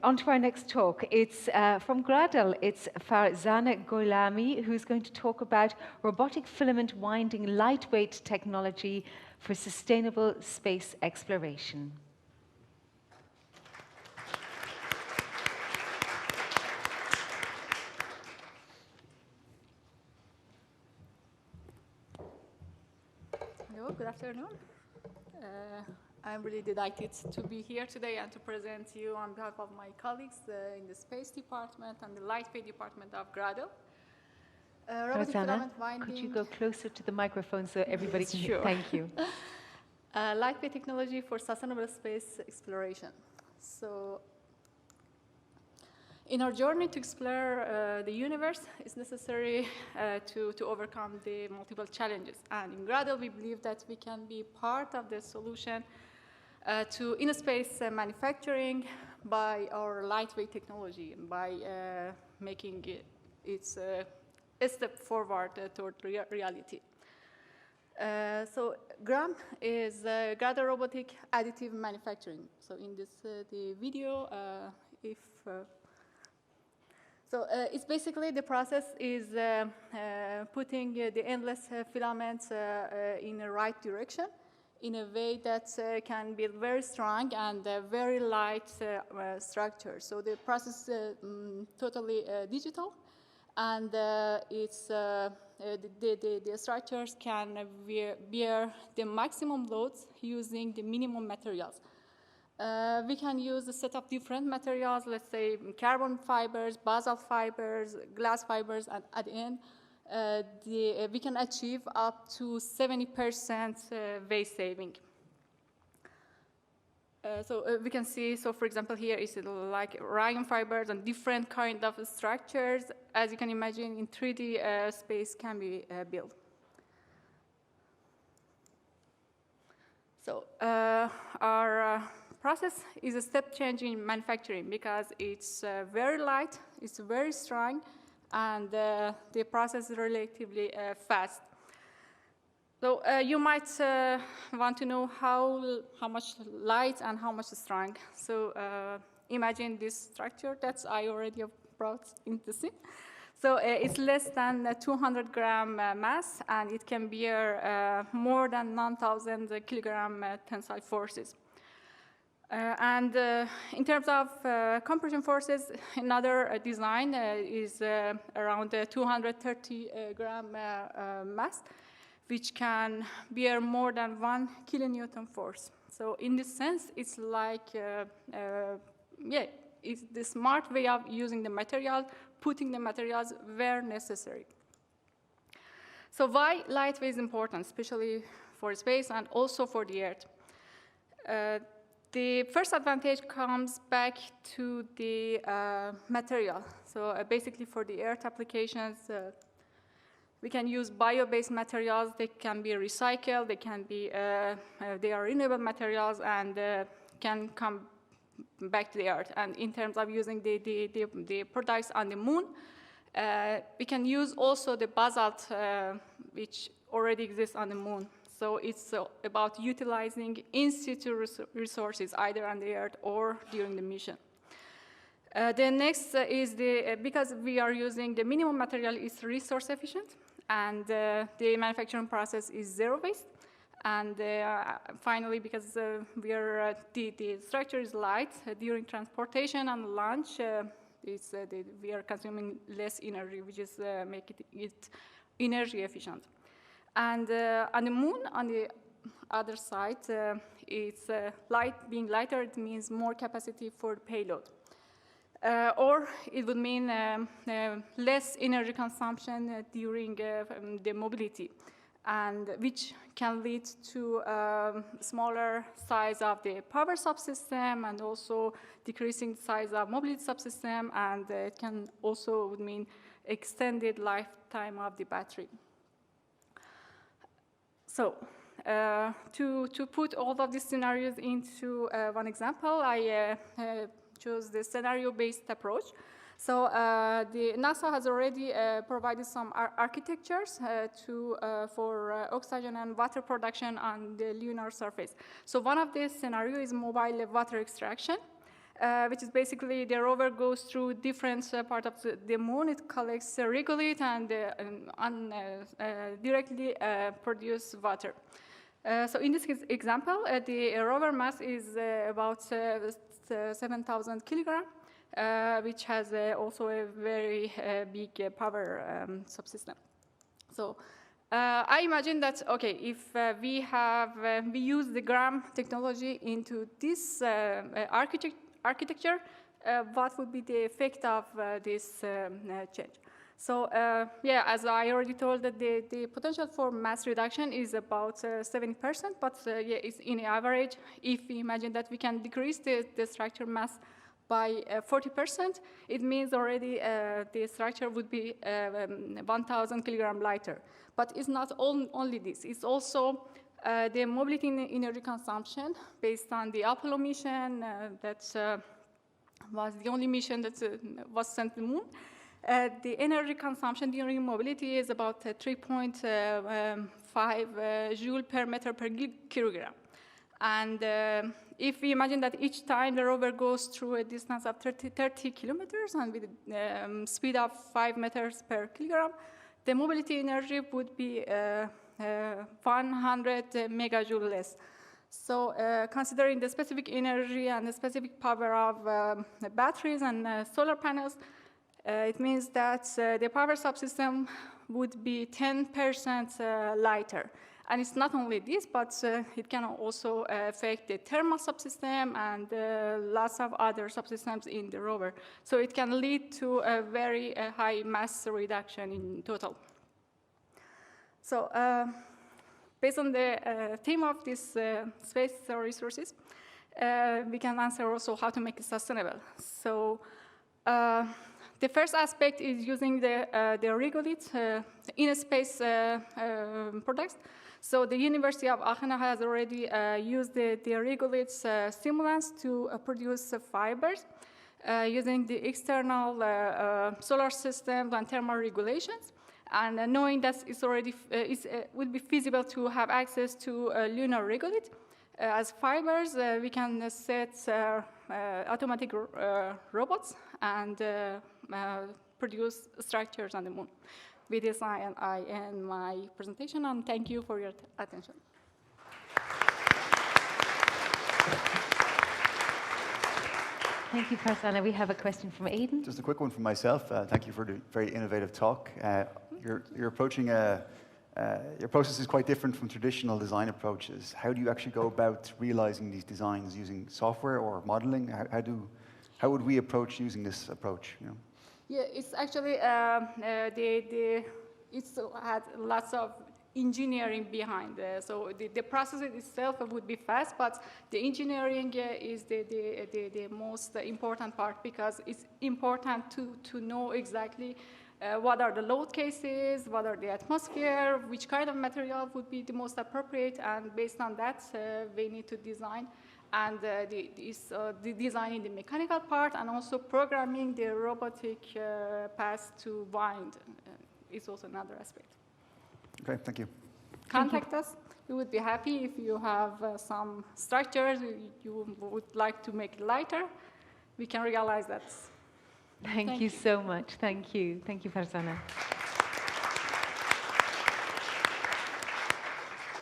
On to our next talk. It's from GRADEL. It's Farzana Gholami, who's going to talk about robotic filament winding lightweight technology for sustainable space exploration. Hello, good afternoon. I'm really delighted to be here today and to present you on behalf of my colleagues in the Space Department and the Lightweight Department of GRADEL. Farzana, could you go closer to the microphone so everybody can hear? Thank you. Lightweight technology for sustainable space exploration. So, in our journey to explore the universe, it's necessary to overcome the multiple challenges. And in GRADEL, we believe that we can be part of the solution to in-space manufacturing by our lightweight technology, by making it a step forward toward reality. So GRAM is GRADEL Robotic Additive Manufacturing. So in this the video, it's basically the process is putting the endless filaments in the right direction in a way that can build very strong and very light structure. So the process is totally digital, and the structures can bear the maximum loads using the minimum materials. We can use a set of different materials, let's say carbon fibers, basalt fibers, glass fibers, and at the end, we can achieve up to 70% weight saving. We can see, so for example, here is like rayon fibers and different kind of structures, as you can imagine, in 3D space can be built. So our process is a step change in manufacturing because it's very light, it's very strong, and the process is relatively fast. So you might want to know how much light and how much strong. So imagine this structure that I already brought into the scene. So it's less than 200 gram mass, and it can bear more than 1,000 kilogram tensile forces. And in terms of compression forces, another design is around 230 gram mass, which can bear more than 1 kilonewton force. So in this sense, it's like, it's the smart way of using the material, putting the materials where necessary. So why lightweight is important, especially for space and also for the Earth? The first advantage comes back to the material. So basically for the Earth applications, we can use bio-based materials. They can be recycled, they can be, they are renewable materials and can come back to the Earth. And in terms of using the products on the moon, we can use also the basalt, which already exists on the moon. So it's about utilizing in-situ resources, either on the Earth or during the mission. The next is because we are using the minimum material is resource efficient, and the manufacturing process is zero waste. And finally, because the structure is light, during transportation and launch, we are consuming less energy, which is making it energy efficient. And on the moon, on the other side, it's being lighter, it means more capacity for payload. Or it would mean less energy consumption during the mobility, and which can lead to smaller size of the power subsystem and also decreasing size of mobility subsystem, and it can also would mean extended lifetime of the battery. So to put all of these scenarios into one example, I chose the scenario-based approach. So the NASA has already provided some architectures for oxygen and water production on the lunar surface. So one of these scenarios is mobile water extraction. which is basically the rover goes through different parts of the moon. It collects regolith and directly produce water. So in this example, the rover mass is about 7,000 kilograms, which has also a very big power subsystem. So I imagine that, okay, if we use the GRAM technology into this architecture, what would be the effect of this change? So yeah, as I already told, that the potential for mass reduction is about 70%, but yeah, it's in average. If we imagine that we can decrease the structure mass by 40%, it means already the structure would be 1,000 kilograms lighter. But it's not only this, it's also the mobility energy consumption based on the Apollo mission that was the only mission that was sent to the moon. The energy consumption during mobility is about 3.5 joule per meter per kilogram. And if we imagine that each time the rover goes through a distance of 30 kilometers and with a speed of 5 meters per kilogram, the mobility energy would be 100 megajoule less. So considering the specific energy and the specific power of the batteries and solar panels, it means that the power subsystem would be 10% lighter. And it's not only this, but it can also affect the thermal subsystem and lots of other subsystems in the rover. So it can lead to a very high mass reduction in total. So based on the theme of this space resources, we can answer also how to make it sustainable. So the first aspect is using the regolith in space products. So the University of Aachen has already used the regolith stimulants to produce fibers using the external solar systems and thermal regulations. And knowing that it's already would be feasible to have access to lunar regolith as fibers, we can set automatic robots and produce structures on the moon. With this, I end my presentation, and thank you for your attention. Thank you, Farzana. We have a question from Aidan. Just a quick one from myself. Thank you for the very innovative talk. You're approaching your process is quite different from traditional design approaches. How do you actually go about realizing these designs using software or modeling? How would we approach using this approach? You know? Yeah, it's actually it's had lots of engineering behind. So the process itself would be fast, but the engineering is the most important part, because it's important to know exactly what are the load cases, what are the atmosphere, which kind of material would be the most appropriate, and based on that, we need to design. And the designing the mechanical part and also programming the robotic path to wind is also another aspect. Okay, thank you. Contact us. We would be happy if you have some structures you would like to make lighter. We can realize that. Thank you so much. Thank you. Thank you, Farzana.